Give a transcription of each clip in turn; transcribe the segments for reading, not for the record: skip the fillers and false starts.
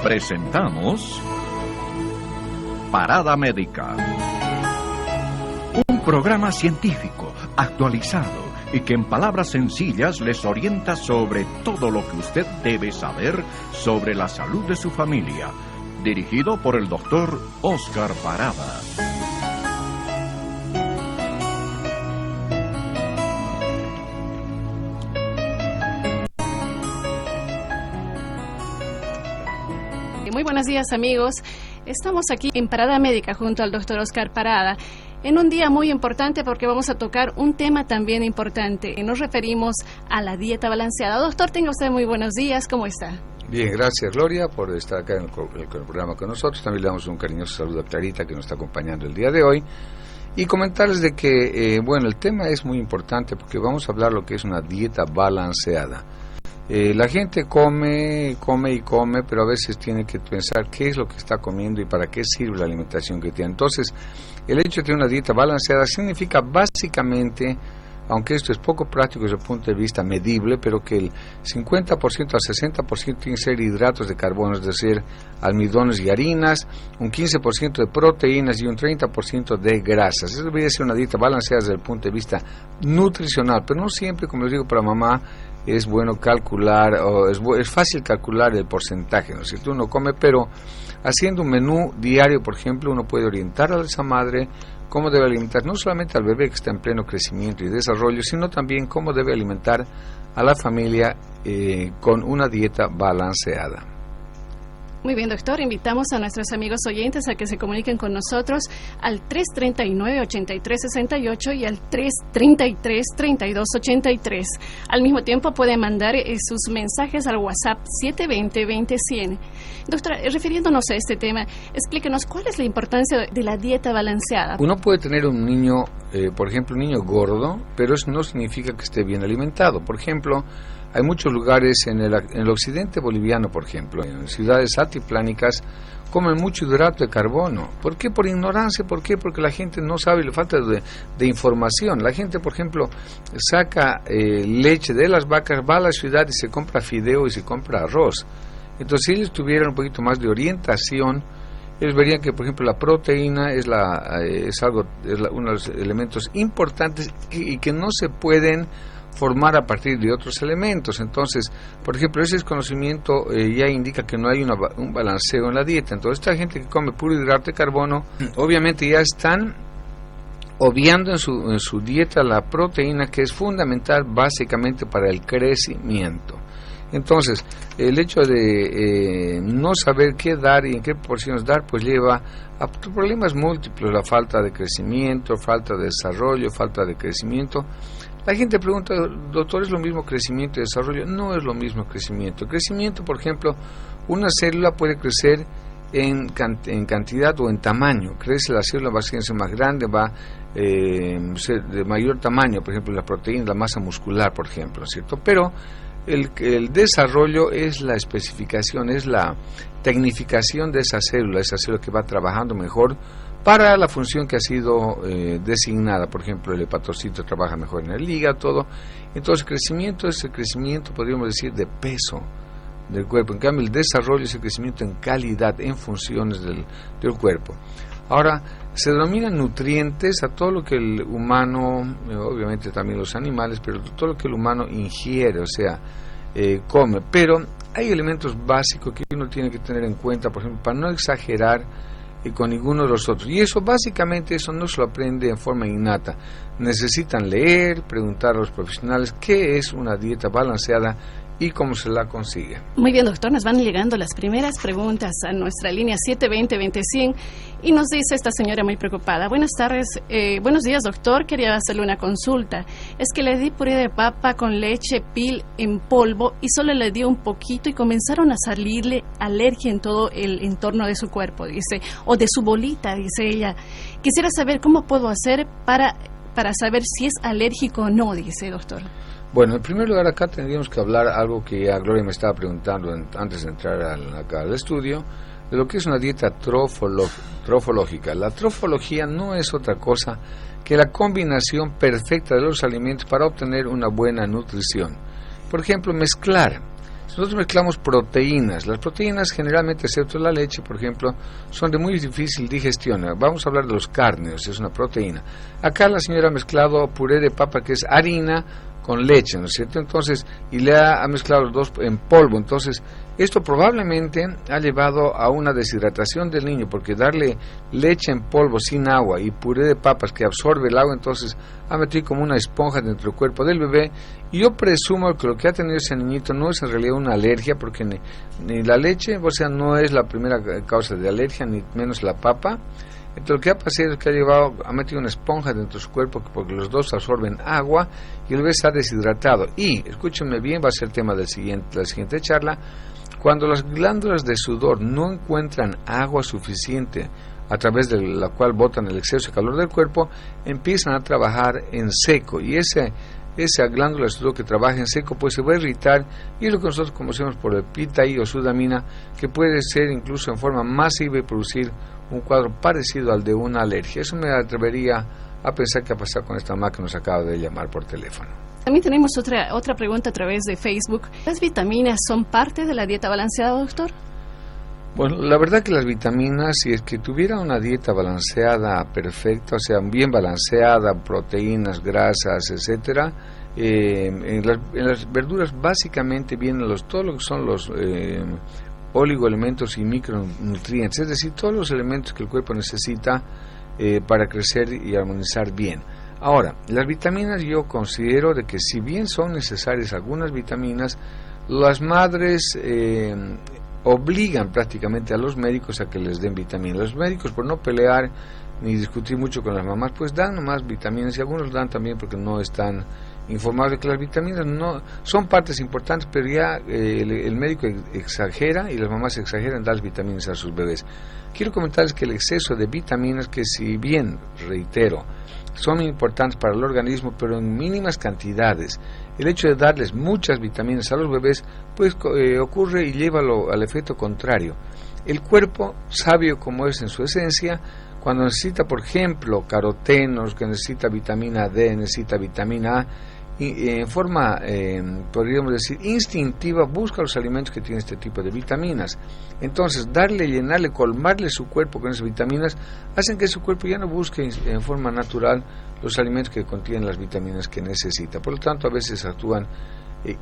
presentamos Parada Médica, un programa científico, actualizado y que en palabras sencillas les orienta sobre todo lo que usted debe saber sobre la salud de su familia, dirigido por el doctor Oscar Parada. Muy buenos días, amigos. Estamos aquí en Parada Médica junto al doctor Oscar Parada en un día muy importante porque vamos a tocar un tema también importante. Nos referimos a la dieta balanceada. Doctor, tenga usted muy buenos días. ¿Cómo está? Bien, gracias Gloria por estar acá en el programa con nosotros. También le damos un cariñoso saludo a Clarita, que nos está acompañando el día de hoy. Y comentarles de que, el tema es muy importante porque vamos a hablar lo que es una dieta balanceada. La gente come, pero a veces tiene que pensar qué es lo que está comiendo y para qué sirve la alimentación que tiene. Entonces, el hecho de tener una dieta balanceada significa básicamente, aunque esto es poco práctico desde el punto de vista medible, pero que el 50% al 60% tienen que ser hidratos de carbono, es decir, almidones y harinas, un 15% de proteínas y un 30% de grasas. Eso debería ser una dieta balanceada desde el punto de vista nutricional, pero no siempre, como les digo, para mamá, es bueno calcular, o es fácil calcular el porcentaje, ¿no? Si uno come, pero haciendo un menú diario, por ejemplo, uno puede orientar a esa madre cómo debe alimentar no solamente al bebé que está en pleno crecimiento y desarrollo, sino también cómo debe alimentar a la familia con una dieta balanceada. Muy bien, doctor. Invitamos a nuestros amigos oyentes a que se comuniquen con nosotros al 339-8368 y al 333-3283. Al mismo tiempo pueden mandar sus mensajes al WhatsApp 720-20-100. Doctora, refiriéndonos a este tema, explíquenos cuál es la importancia de la dieta balanceada. Uno puede tener un niño, por ejemplo, un niño gordo, pero eso no significa que esté bien alimentado. Por ejemplo, hay muchos lugares en el occidente boliviano, por ejemplo, en ciudades altiplánicas, comen mucho hidrato de carbono. ¿Por qué? Por ignorancia. ¿Por qué? Porque la gente no sabe, le falta de información. La gente, por ejemplo, saca leche de las vacas, va a la ciudad y se compra fideo y se compra arroz. Entonces, si ellos tuvieran un poquito más de orientación, ellos verían que, por ejemplo, la proteína es uno de los elementos importantes y que no se pueden formar a partir de otros elementos. Entonces, por ejemplo, ese desconocimiento ya indica que no hay un balanceo en la dieta. Entonces, esta gente que come puro hidrato de carbono, obviamente ya están obviando en su dieta la proteína, que es fundamental básicamente para el crecimiento. Entonces, el hecho de no saber qué dar y en qué porciones dar, pues lleva a problemas múltiples: la falta de crecimiento, falta de desarrollo, falta de crecimiento. La gente pregunta, doctor, ¿es lo mismo crecimiento y desarrollo? No es lo mismo crecimiento. Crecimiento, por ejemplo, una célula puede crecer en cantidad o en tamaño. Crece la célula, va a ser más grande, va a ser de mayor tamaño, por ejemplo, la proteína, la masa muscular, por ejemplo, ¿cierto? Pero el desarrollo es la especificación, es la tecnificación de esa célula que va trabajando mejor para la función que ha sido designada. Por ejemplo, el hepatocito trabaja mejor en el hígado, todo. Entonces, crecimiento es el crecimiento, podríamos decir, de peso del cuerpo. En cambio, el desarrollo es el crecimiento en calidad, en funciones del cuerpo. Ahora, se denominan nutrientes a todo lo que el humano, obviamente también los animales, pero todo lo que el humano ingiere, o sea, come. Pero hay elementos básicos que uno tiene que tener en cuenta, por ejemplo, para no exagerar con ninguno de los otros. Y eso, básicamente, eso no se lo aprende en forma innata. Necesitan leer, preguntar a los profesionales qué es una dieta balanceada y cómo se la consigue. Muy bien, doctor, nos van llegando las primeras preguntas a nuestra línea 720-20-100 y nos dice esta señora muy preocupada: buenas tardes, buenos días, doctor, quería hacerle una consulta. Es que le di puré de papa con leche pil en polvo y solo le di un poquito y comenzaron a salirle alergia en todo el entorno de su cuerpo, dice, o de su bolita, dice ella. Quisiera saber cómo puedo hacer para saber si es alérgico o no, dice, doctor. Bueno, en primer lugar, acá tendríamos que hablar algo que ya Gloria me estaba preguntando antes de entrar acá al estudio, de lo que es una dieta trofológica. La trofología no es otra cosa que la combinación perfecta de los alimentos para obtener una buena nutrición. Por ejemplo, mezclar Nosotros mezclamos proteínas. Las proteínas generalmente, excepto la leche, por ejemplo, son de muy difícil digestión. Vamos a hablar de los cárneos, es una proteína. Acá la señora ha mezclado puré de papa, que es harina, con leche, ¿no es cierto? Entonces, y le ha mezclado los dos en polvo. Entonces, esto probablemente ha llevado a una deshidratación del niño, porque darle leche en polvo sin agua y puré de papas que absorbe el agua, entonces ha metido como una esponja dentro del cuerpo del bebé. Y yo presumo que lo que ha tenido ese niñito no es en realidad una alergia, porque ni la leche, o sea, no es la primera causa de alergia, ni menos la papa. Entonces lo que ha pasado es que ha metido una esponja dentro de su cuerpo, porque los dos absorben agua y el bebé se ha deshidratado. Y, escúchenme bien, va a ser tema de la siguiente charla, cuando las glándulas de sudor no encuentran agua suficiente a través de la cual botan el exceso de calor del cuerpo, empiezan a trabajar en seco, y esa glándula de sudor que trabaja en seco pues se va a irritar, y es lo que nosotros conocemos por el pitaí o sudamina, que puede ser incluso en forma masiva y producir un cuadro parecido al de una alergia. Eso me atrevería a pensar que ha pasado con esta mamá que nos acaba de llamar por teléfono. También tenemos otra pregunta a través de Facebook. ¿Las vitaminas son parte de la dieta balanceada, doctor? Bueno, la verdad que las vitaminas, si es que tuviera una dieta balanceada perfecta, o sea, bien balanceada, proteínas, grasas, etcétera, en las verduras básicamente vienen todo lo que son los oligoelementos y micronutrientes, es decir, todos los elementos que el cuerpo necesita para crecer y armonizar bien. Ahora, las vitaminas, yo considero de que si bien son necesarias algunas vitaminas, las madres obligan prácticamente a los médicos a que les den vitaminas. Los médicos, por no pelear ni discutir mucho con las mamás, pues dan nomás vitaminas, y algunos dan también porque no están informados de que las vitaminas no son partes importantes, pero ya el médico exagera y las mamás exageran dar las vitaminas a sus bebés. Quiero comentarles que el exceso de vitaminas, que si bien, reitero, son importantes para el organismo, pero en mínimas cantidades, el hecho de darles muchas vitaminas a los bebés, pues ocurre y lleva al efecto contrario. El cuerpo, sabio como es en su esencia, cuando necesita, por ejemplo, carotenos, que necesita vitamina D, necesita vitamina A, y en forma, podríamos decir, instintiva, busca los alimentos que tienen este tipo de vitaminas. Entonces, llenarle, colmarle su cuerpo con esas vitaminas, hacen que su cuerpo ya no busque en forma natural los alimentos que contienen las vitaminas que necesita. Por lo tanto, a veces actúan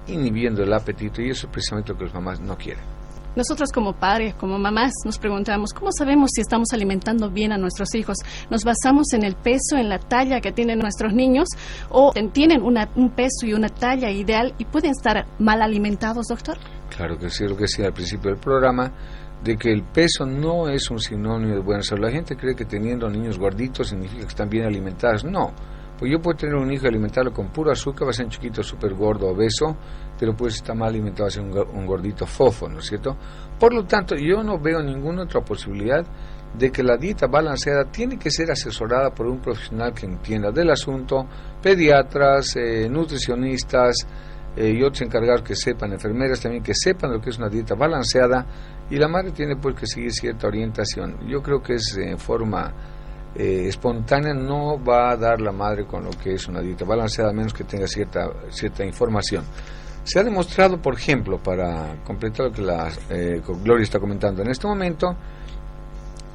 inhibiendo el apetito, y eso es precisamente lo que las mamás no quieren. Nosotros como padres, como mamás, nos preguntamos, ¿cómo sabemos si estamos alimentando bien a nuestros hijos? ¿Nos basamos en el peso, en la talla que tienen nuestros niños, o tienen un peso y una talla ideal y pueden estar mal alimentados, doctor? Claro que sí, lo que decía al principio del programa, de que el peso no es un sinónimo de buena salud. La gente cree que teniendo niños gorditos significa que están bien alimentados. No, pues yo puedo tener un hijo y alimentarlo con puro azúcar, va a ser un chiquito súper gordo, obeso, pero pues está mal alimentado, va a ser un gordito fofo, ¿no es cierto? Por lo tanto, yo no veo ninguna otra posibilidad de que la dieta balanceada tiene que ser asesorada por un profesional que entienda del asunto, pediatras, nutricionistas, y otros encargados que sepan, enfermeras también, que sepan lo que es una dieta balanceada, y la madre tiene pues que seguir cierta orientación. Yo creo que es en forma espontánea, no va a dar la madre con lo que es una dieta balanceada, a menos que tenga cierta información. Se ha demostrado, por ejemplo, para completar lo que Gloria está comentando en este momento,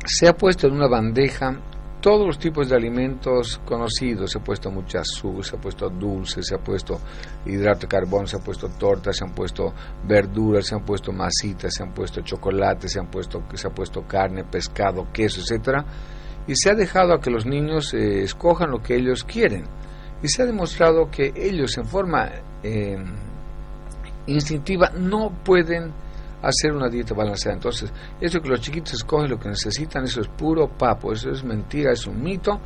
se ha puesto en una bandeja todos los tipos de alimentos conocidos. Se ha puesto mucha azúcar, se ha puesto dulce, se ha puesto hidrato de carbono, se ha puesto tortas, se han puesto verduras, se han puesto masitas, se han puesto chocolate, se ha puesto carne, pescado, queso, etcétera, y se ha dejado a que los niños escojan lo que ellos quieren, y se ha demostrado que ellos en forma instintiva no pueden hacer una dieta balanceada. Entonces, eso que los chiquitos escogen lo que necesitan, eso es puro papo, eso es mentira, es un mito,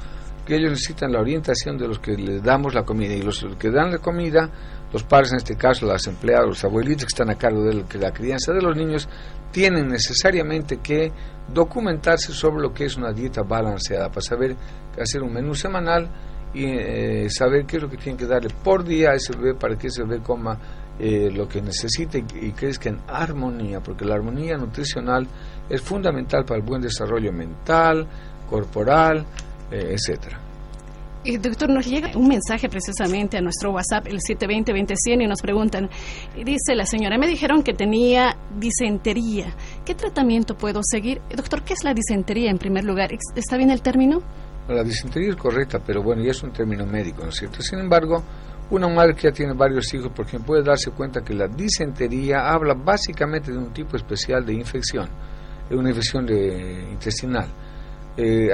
que ellos necesitan la orientación de los que les damos la comida, y los que dan la comida, los padres, en este caso las empleadas, los abuelitos que están a cargo de la crianza de los niños, tienen necesariamente que documentarse sobre lo que es una dieta balanceada, para saber hacer un menú semanal y saber qué es lo que tienen que darle por día a ese bebé para que ese bebé coma lo que necesite y crezca en armonía, porque la armonía nutricional es fundamental para el buen desarrollo mental, corporal, etcétera. Doctor, nos llega un mensaje precisamente a nuestro WhatsApp, el 720-20-100, y nos preguntan, dice la señora, me dijeron que tenía disentería. ¿Qué tratamiento puedo seguir? Doctor, ¿qué es la disentería en primer lugar? ¿Está bien el término? La disentería es correcta, pero bueno, ya es un término médico, ¿no es cierto? Sin embargo, una madre que ya tiene varios hijos, por ejemplo, puede darse cuenta que la disentería habla básicamente de un tipo especial de infección, de una infección intestinal.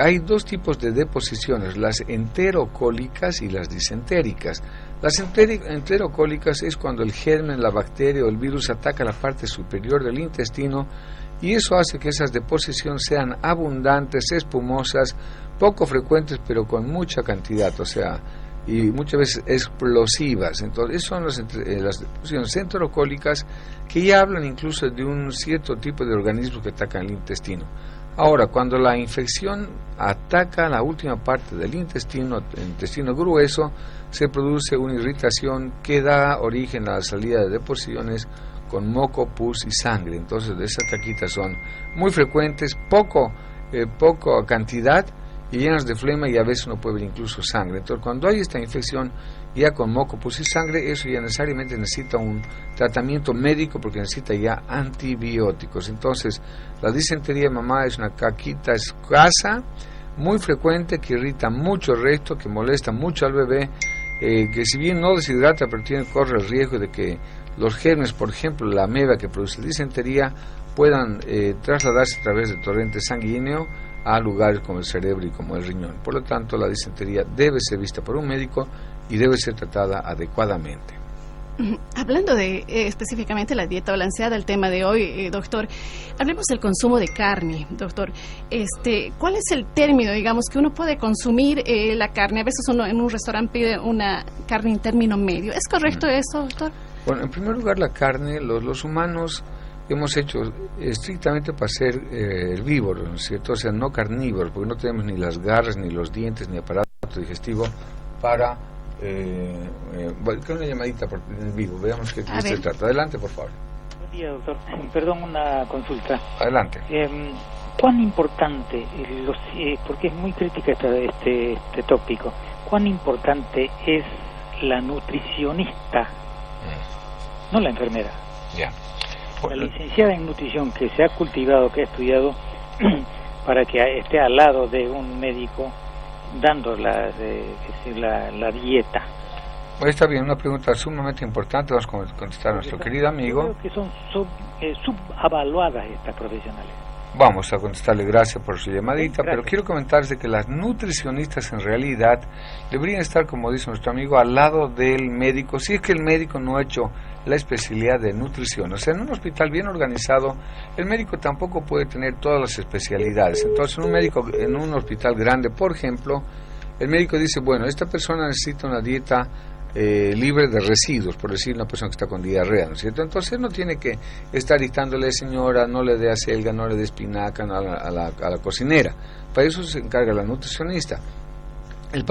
Hay dos tipos de deposiciones, las enterocólicas y las disentéricas. Las enterocólicas es cuando el germen, la bacteria o el virus ataca la parte superior del intestino, y eso hace que esas deposiciones sean abundantes, espumosas, poco frecuentes, pero con mucha cantidad, o sea, y muchas veces explosivas. Entonces, son las deposiciones enterocólicas, que ya hablan incluso de un cierto tipo de organismos que atacan el intestino. Ahora, cuando la infección ataca la última parte del intestino, el intestino grueso, se produce una irritación que da origen a la salida de deposiciones con moco, pus y sangre. Entonces, esas caquitas son muy frecuentes, poca cantidad y llenas de flema, y a veces uno puede ver incluso sangre. Entonces, cuando hay esta infección ya con moco, pus y sangre, eso ya necesariamente necesita un tratamiento médico, porque necesita ya antibióticos. Entonces, la disentería de mamá es una caquita escasa, muy frecuente, que irrita mucho el resto, que molesta mucho al bebé, que si bien no deshidrata, pero corre el riesgo de que los gérmenes, por ejemplo, la ameba que produce disentería, puedan trasladarse a través del torrente sanguíneo a lugares como el cerebro y como el riñón. Por lo tanto, la disentería debe ser vista por un médico y debe ser tratada adecuadamente. Hablando de específicamente la dieta balanceada, el tema de hoy, doctor, hablemos del consumo de carne, doctor. ¿Cuál es el término, digamos, que uno puede consumir la carne? A veces uno en un restaurante pide una carne en término medio. ¿Es correcto eso, doctor? Bueno, en primer lugar, la carne, los humanos hemos hecho estrictamente para ser herbívoros, ¿no es cierto? O sea, no carnívoros, porque no tenemos ni las garras, ni los dientes, ni aparato digestivo para... una llamadita en vivo, veamos qué se trata. Adelante, por favor. Buen día, doctor. Perdón, una consulta. Adelante. ¿Cuán importante, porque es muy crítica este tópico, cuán importante es la nutricionista, no la enfermera? Ya. La licenciada en nutrición que se ha cultivado, que ha estudiado, para que esté al lado de un médico dando la dieta. Pues está bien, una pregunta sumamente importante. Vamos a contestar a nuestro querido amigo. Creo que son subavaluadas estas profesionales. Vamos a contestarle, gracias por su llamadita, Gracias. pero quiero comentarles de que las nutricionistas en realidad deberían estar, como dice nuestro amigo, al lado del médico, si es que el médico no ha hecho la especialidad de nutrición. O sea, en un hospital bien organizado, el médico tampoco puede tener todas las especialidades. Entonces, en un hospital grande, por ejemplo, el médico dice, bueno, esta persona necesita una dieta libre de residuos, por decir, una persona que está con diarrea, ¿no es cierto? Entonces no tiene que estar dictándole, señora, no le dé acelga, no le dé espinaca a la cocinera. Para eso se encarga la nutricionista. El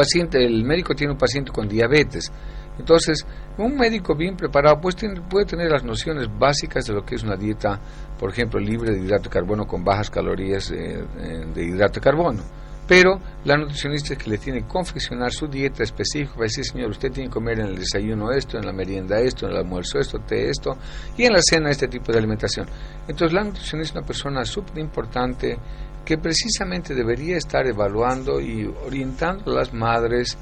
médico tiene un paciente con diabetes. Entonces, un médico bien preparado pues puede tener las nociones básicas de lo que es una dieta, por ejemplo, libre de hidrato de carbono, con bajas calorías de hidrato de carbono. Pero la nutricionista es que le tiene que confeccionar su dieta específica, para decir, señor, usted tiene que comer en el desayuno esto, en la merienda esto, en el almuerzo esto, té esto, y en la cena este tipo de alimentación. Entonces, la nutricionista es una persona súper importante que precisamente debería estar evaluando y orientando a las madres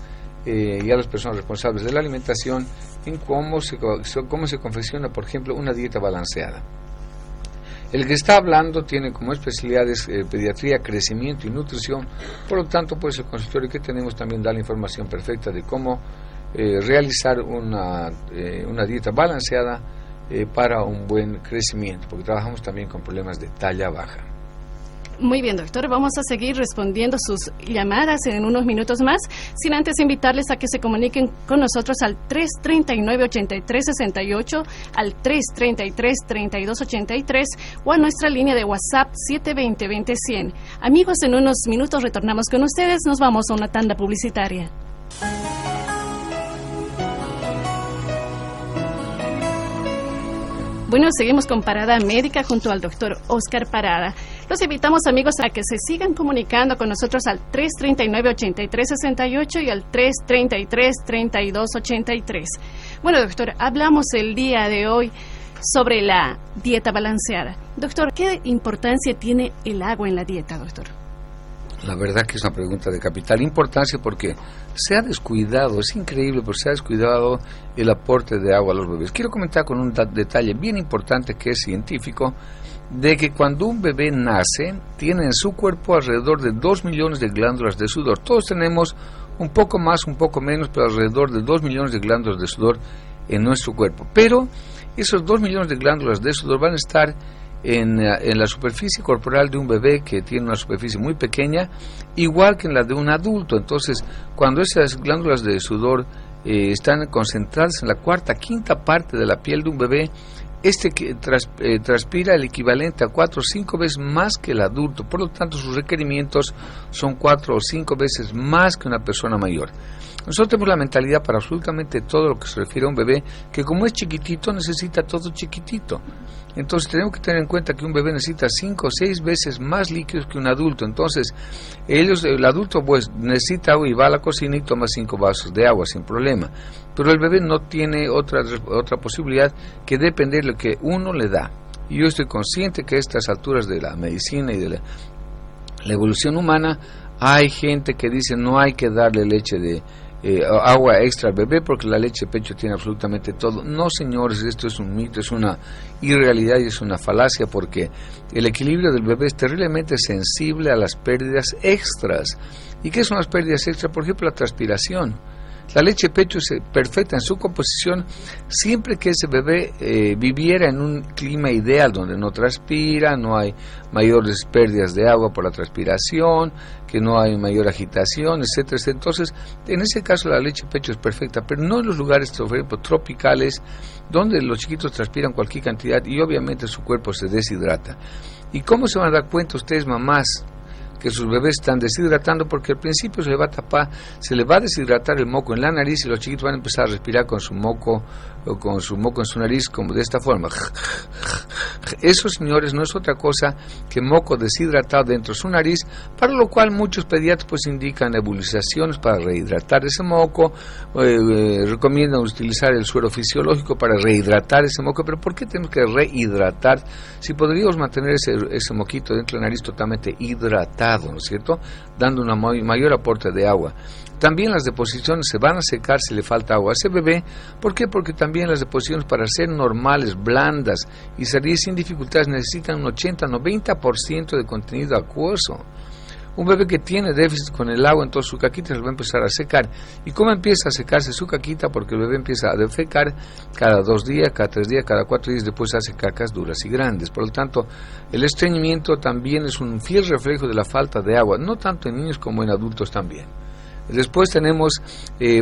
y a las personas responsables de la alimentación en cómo se confecciona, por ejemplo, una dieta balanceada. El que está hablando tiene como especialidades pediatría, crecimiento y nutrición, por lo tanto, pues el consultorio que tenemos también da la información perfecta de cómo realizar una dieta balanceada para un buen crecimiento, porque trabajamos también con problemas de talla baja. Muy bien, doctor, vamos a seguir respondiendo sus llamadas en unos minutos más, sin antes invitarles a que se comuniquen con nosotros al 339-8368, al 333-3283 o a nuestra línea de WhatsApp 720-20-100. Amigos, en unos minutos retornamos con ustedes, nos vamos a una tanda publicitaria. Bueno, seguimos con Parada Médica junto al doctor Oscar Parada. Los invitamos, amigos, a que se sigan comunicando con nosotros al 339-8368 y al 333-3283. Bueno, doctor, hablamos el día de hoy sobre la dieta balanceada. Doctor, ¿qué importancia tiene el agua en la dieta, doctor? La verdad que es una pregunta de capital importancia porque se ha descuidado, es increíble, pero se ha descuidado el aporte de agua a los bebés. Quiero comentar con un detalle bien importante que es científico, de que cuando un bebé nace, tiene en su cuerpo alrededor de 2 millones de glándulas de sudor. Todos tenemos un poco más, un poco menos, pero alrededor de 2 millones de glándulas de sudor en nuestro cuerpo. Pero esos 2 millones de glándulas de sudor van a estar en la superficie corporal de un bebé que tiene una superficie muy pequeña, igual que en la de un adulto. Entonces, cuando esas glándulas de sudor están concentradas en la cuarta, quinta parte de la piel de un bebé, que transpira el equivalente a 4 o 5 veces más que el adulto. Por lo tanto, sus requerimientos son 4 o 5 veces más que una persona mayor. Nosotros tenemos la mentalidad para absolutamente todo lo que se refiere a un bebé, que como es chiquitito, necesita todo chiquitito. Entonces tenemos que tener en cuenta que un bebé necesita 5 o 6 veces más líquidos que un adulto. Entonces, el adulto pues necesita agua y va a la cocina y toma 5 vasos de agua sin problema. Pero el bebé no tiene otra posibilidad que depender de lo que uno le da. Y yo estoy consciente que a estas alturas de la medicina y de la evolución humana, hay gente que dice no hay que darle leche de agua extra al bebé porque la leche de pecho tiene absolutamente todo. No, señores, esto es un mito, es una irrealidad y es una falacia, porque el equilibrio del bebé es terriblemente sensible a las pérdidas extras. ¿Y qué son las pérdidas extras? Por ejemplo, la transpiración. La leche de pecho es perfecta en su composición siempre que ese bebé viviera en un clima ideal donde no transpira, no hay mayores pérdidas de agua por la transpiración, que no hay mayor agitación, etcétera. Entonces, en ese caso la leche de pecho es perfecta, pero no en los lugares tropicales donde los chiquitos transpiran cualquier cantidad y obviamente su cuerpo se deshidrata. ¿Y cómo se van a dar cuenta ustedes, mamás, que sus bebés están deshidratando? Porque al principio se le va a deshidratar el moco en la nariz y los chiquitos van a empezar a respirar con su moco en su nariz, como de esta forma. Eso, señores, no es otra cosa que moco deshidratado dentro de su nariz, para lo cual muchos pediatras pues indican nebulizaciones para rehidratar ese moco, recomiendan utilizar el suero fisiológico para rehidratar ese moco. Pero ¿por qué tenemos que rehidratar si podríamos mantener ese moquito dentro de la nariz totalmente hidratado, ¿no es cierto?, dando un mayor aporte de agua? También las deposiciones se van a secar si le falta agua a ese bebé. ¿Por qué? Porque también las deposiciones, para ser normales, blandas y salir sin dificultades, necesitan un 80-90% de contenido acuoso. Un bebé que tiene déficit con el agua, entonces su caquita se va a empezar a secar. ¿Y cómo empieza a secarse su caquita? Porque el bebé empieza a defecar cada 2 días, cada 3 días, cada 4 días, después hace cacas duras y grandes. Por lo tanto, el estreñimiento también es un fiel reflejo de la falta de agua, no tanto en niños como en adultos también. Después tenemos,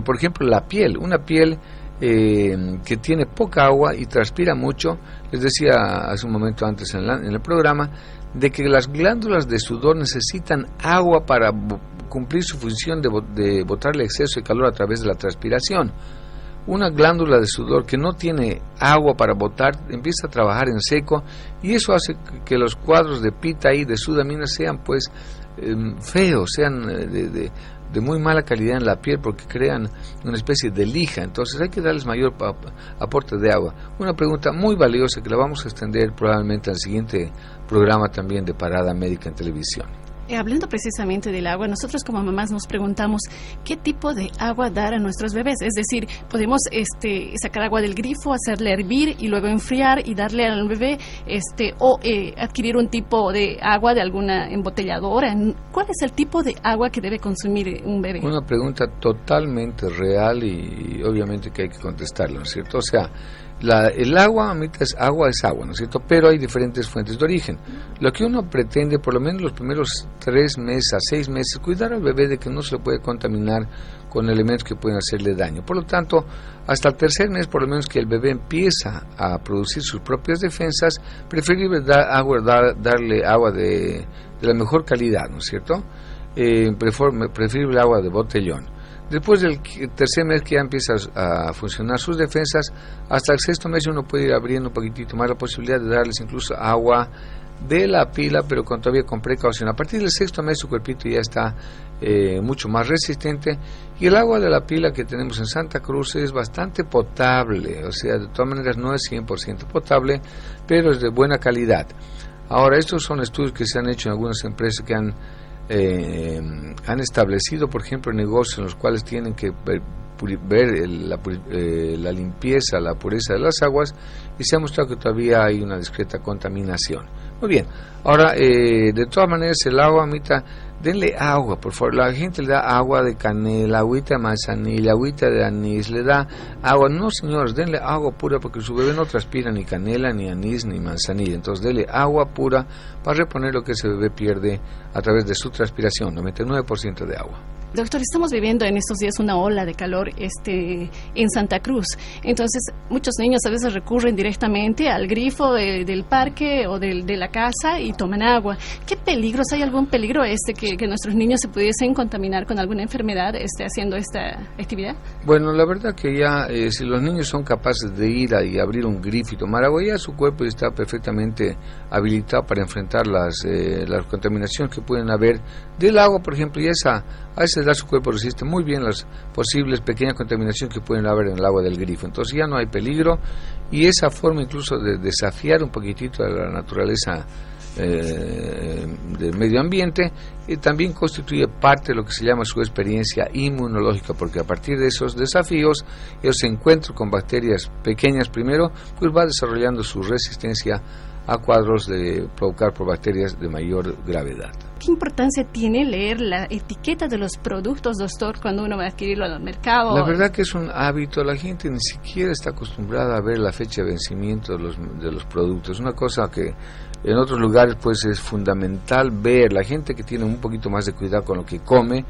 por ejemplo, la piel. Una piel que tiene poca agua y transpira mucho. Les decía hace un momento antes en el programa de que las glándulas de sudor necesitan agua para cumplir su función de botarle exceso de calor a través de la transpiración. Una glándula de sudor que no tiene agua para botar empieza a trabajar en seco, y eso hace que los cuadros de pita y de sudamina sean pues feos, sean de muy mala calidad en la piel, porque crean una especie de lija. Entonces hay que darles mayor aporte de agua. Una pregunta muy valiosa que la vamos a extender probablemente al siguiente programa también de Parada Médica en Televisión. Hablando precisamente del agua, nosotros como mamás nos preguntamos qué tipo de agua dar a nuestros bebés. Es decir, podemos sacar agua del grifo, hacerle hervir y luego enfriar y darle al bebé, o adquirir un tipo de agua de alguna embotelladora. ¿Cuál es el tipo de agua que debe consumir un bebé? Una pregunta totalmente real y obviamente que hay que contestarla, ¿no es cierto? O sea, el agua, es agua, ¿no es cierto? Pero hay diferentes fuentes de origen. Lo que uno pretende, por lo menos los primeros 3 meses a 6 meses, cuidar al bebé de que no se le puede contaminar con elementos que pueden hacerle daño. Por lo tanto, hasta el 3er mes, por lo menos que el bebé empieza a producir sus propias defensas, preferible darle agua de la mejor calidad, ¿no es cierto? Preferible agua de botellón. Después del tercer mes que ya empieza a funcionar sus defensas, hasta el sexto mes uno puede ir abriendo un poquitito más la posibilidad de darles incluso agua de la pila, pero todavía con precaución. A partir del sexto mes su cuerpito ya está mucho más resistente, y el agua de la pila que tenemos en Santa Cruz es bastante potable, o sea, de todas maneras no es 100% potable, pero es de buena calidad. Ahora, estos son estudios que se han hecho en algunas empresas que han establecido, por ejemplo, negocios en los cuales tienen que ver la limpieza, la pureza de las aguas, y se ha mostrado que todavía hay una discreta contaminación. Muy bien, ahora, de todas maneras, el agua, amita, denle agua, por favor. La gente le da agua de canela, agüita de manzanilla, agüita de anís, le da agua. No, señores, denle agua pura, porque su bebé no transpira ni canela, ni anís, ni manzanilla. Entonces, denle agua pura para reponer lo que ese bebé pierde a través de su transpiración, 99% de agua. Doctor, estamos viviendo en estos días una ola de calor en Santa Cruz. Entonces, muchos niños a veces recurren directamente al grifo del parque o de la casa y toman agua. ¿Qué peligros? ¿Hay algún peligro que nuestros niños se pudiesen contaminar con alguna enfermedad haciendo esta actividad? Bueno, la verdad que ya si los niños son capaces de ir y abrir un grifo y tomar agua, ya su cuerpo está perfectamente habilitado para enfrentar las contaminaciones que pueden haber del agua, por ejemplo, y a esa edad su cuerpo resiste muy bien las posibles pequeñas contaminaciones que pueden haber en el agua del grifo. Entonces ya no hay peligro, y esa forma incluso de desafiar un poquitito a la naturaleza del medio ambiente también constituye parte de lo que se llama su experiencia inmunológica, porque a partir de esos desafíos, ellos se encuentran con bacterias pequeñas primero, pues va desarrollando su resistencia a cuadros de provocar por bacterias de mayor gravedad. ¿Qué importancia tiene leer la etiqueta de los productos, doctor, cuando uno va a adquirirlo al mercado? La verdad que es un hábito. La gente ni siquiera está acostumbrada a ver la fecha de vencimiento de los productos. Es una cosa que en otros lugares pues es fundamental ver. La gente que tiene un poquito más de cuidado con lo que come,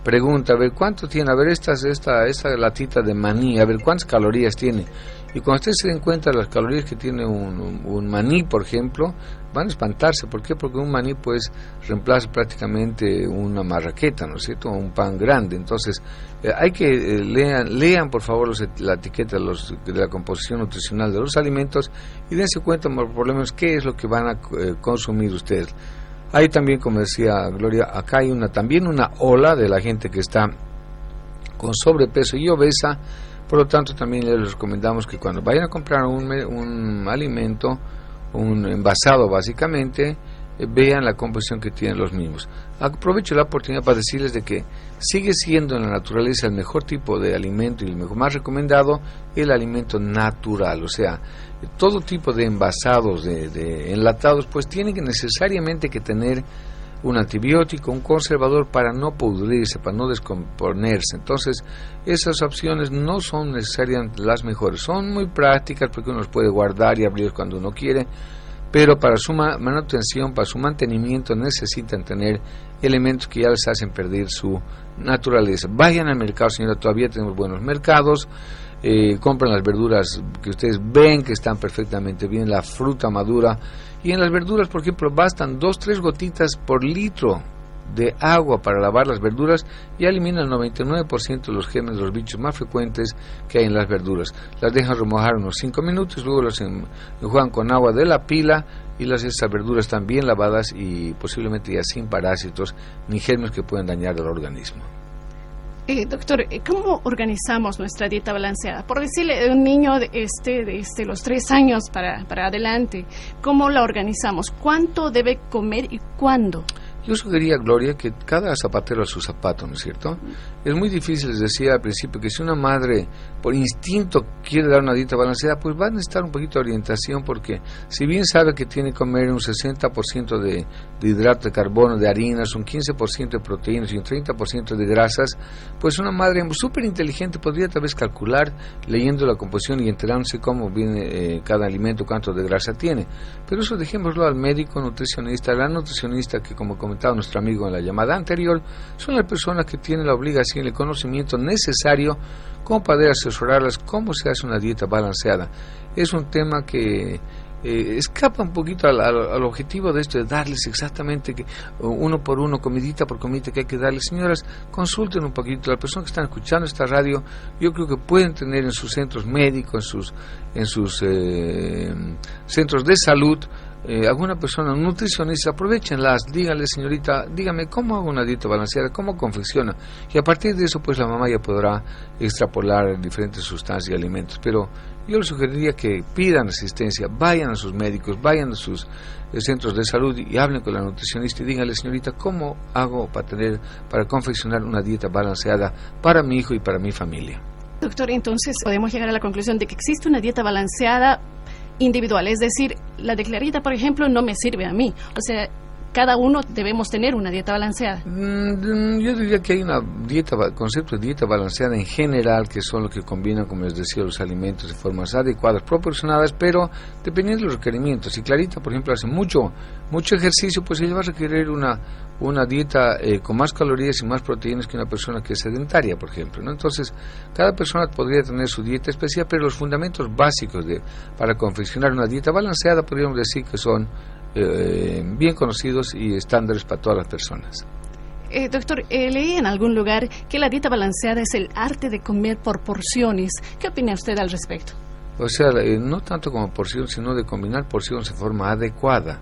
pregunta, a ver, ¿cuánto tiene? A ver, esta latita de maní, a ver, ¿cuántas calorías tiene? Y cuando ustedes se den cuenta de las calorías que tiene un maní, por ejemplo, van a espantarse. ¿Por qué? Porque un maní pues reemplaza prácticamente una marraqueta, ¿no es cierto?, un pan grande. Entonces, hay que lean por favor la etiqueta de la composición nutricional de los alimentos y dense cuenta por lo menos qué es lo que van a consumir ustedes. Hay también, como decía Gloria, acá hay también una ola de la gente que está con sobrepeso y obesa. Por lo tanto, también les recomendamos que cuando vayan a comprar un alimento, un envasado básicamente, vean la composición que tienen los mismos. Aprovecho la oportunidad para decirles de que sigue siendo en la naturaleza el mejor tipo de alimento y el más recomendado, el alimento natural. O sea, todo tipo de envasados, de enlatados, pues tienen que necesariamente que tener un antibiótico, un conservador para no pudrirse, para no descomponerse. Entonces, esas opciones no son necesariamente las mejores. Son muy prácticas porque uno los puede guardar y abrir cuando uno quiere, pero para su manutención, para su mantenimiento, necesitan tener elementos que ya les hacen perder su naturaleza. Vayan al mercado, señora, todavía tenemos buenos mercados. Compran las verduras que ustedes ven que están perfectamente bien, la fruta madura, y en las verduras, por ejemplo, bastan 2-3 gotitas por litro de agua para lavar las verduras y eliminan el 99% de los gérmenes, de los bichos más frecuentes que hay en las verduras. Las dejan remojar unos 5 minutos, luego las enjuagan con agua de la pila y esas verduras están bien lavadas y posiblemente ya sin parásitos ni gérmenes que pueden dañar al organismo. Doctor, ¿cómo organizamos nuestra dieta balanceada? Por decirle, un niño de los 3 años para adelante, ¿cómo la organizamos? ¿Cuánto debe comer y cuándo? Yo sugería, Gloria, que cada zapatero a su zapato, ¿no es cierto? Es muy difícil, les decía al principio, que si una madre por instinto quiere dar una dieta balanceada, pues va a necesitar un poquito de orientación, porque si bien sabe que tiene que comer un 60% de hidrato de carbono, de harinas, un 15% de proteínas y un 30% de grasas, pues una madre súper inteligente podría tal vez calcular, leyendo la composición y enterándose cómo viene cada alimento, cuánto de grasa tiene. Pero eso dejémoslo al médico nutricionista, la nutricionista, que como comentaba nuestro amigo en la llamada anterior, son las personas que tienen la obligación y el conocimiento necesario como poder asesorarlas cómo se hace una dieta balanceada. Es un tema que escapa un poquito al objetivo de esto, de darles exactamente que uno por uno, comidita por comidita que hay que darles. Señoras, consulten un poquito. Las personas que están escuchando esta radio, yo creo que pueden tener en sus centros médicos, en sus centros de salud, alguna persona, un nutricionista, aprovechenlas, díganle, señorita, dígame cómo hago una dieta balanceada, cómo confecciona, y a partir de eso pues la mamá ya podrá extrapolar diferentes sustancias y alimentos. Pero yo les sugeriría que pidan asistencia, vayan a sus médicos, vayan a sus centros de salud y hablen con la nutricionista y díganle, señorita, ¿cómo hago para confeccionar una dieta balanceada para mi hijo y para mi familia? Doctor, entonces podemos llegar a la conclusión de que existe una dieta balanceada individual, es decir, la de Clarita, por ejemplo, no me sirve a mí. O sea, cada uno debemos tener una dieta balanceada. Yo diría que hay concepto de dieta balanceada en general, que son los que combinan, como les decía, los alimentos de formas adecuadas, proporcionadas, pero dependiendo de los requerimientos. Si Clarita, por ejemplo, hace mucho ejercicio, pues ella va a requerir una dieta con más calorías y más proteínas que una persona que es sedentaria, por ejemplo, ¿no? Entonces, cada persona podría tener su dieta especial, pero los fundamentos básicos para confeccionar una dieta balanceada podríamos decir que son bien conocidos y estándares para todas las personas. Doctor, leí en algún lugar que la dieta balanceada es el arte de comer por porciones. ¿Qué opina usted al respecto? O sea, no tanto como porción, sino de combinar porciones de forma adecuada.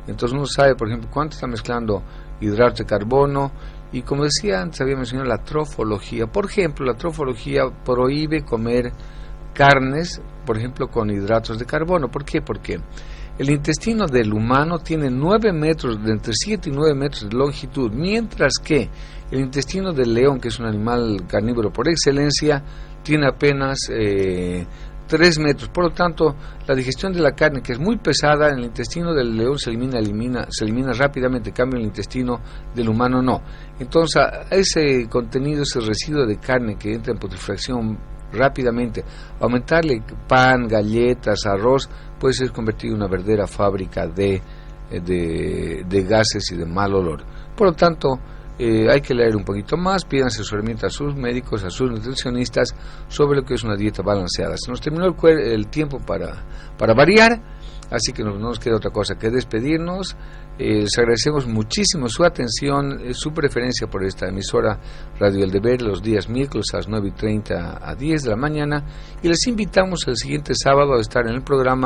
Entonces uno sabe, por ejemplo, cuánto está mezclando hidratos de carbono, y como decía antes, había mencionado la trofología. Por ejemplo, la trofología prohíbe comer carnes, por ejemplo, con hidratos de carbono. ¿Por qué? Porque el intestino del humano tiene 9 metros, de entre 7 y 9 metros de longitud, mientras que el intestino del león, que es un animal carnívoro por excelencia, tiene apenas 3 metros. Por lo tanto, la digestión de la carne, que es muy pesada, en el intestino del león se elimina rápidamente, en cambio en el intestino del humano no. Entonces, ese contenido, ese residuo de carne que entra en putrefacción rápidamente, aumentarle pan, galletas, arroz, puede ser convertido en una verdadera fábrica de gases y de mal olor. Por lo tanto, hay que leer un poquito más, pidan asesoramiento a sus médicos, a sus nutricionistas sobre lo que es una dieta balanceada. Se nos terminó el tiempo para variar, así que no nos queda otra cosa que despedirnos. Les agradecemos muchísimo su atención, su preferencia por esta emisora Radio El Deber los días miércoles a las 9:30 a 10 de la mañana, y les invitamos el siguiente sábado a estar en el programa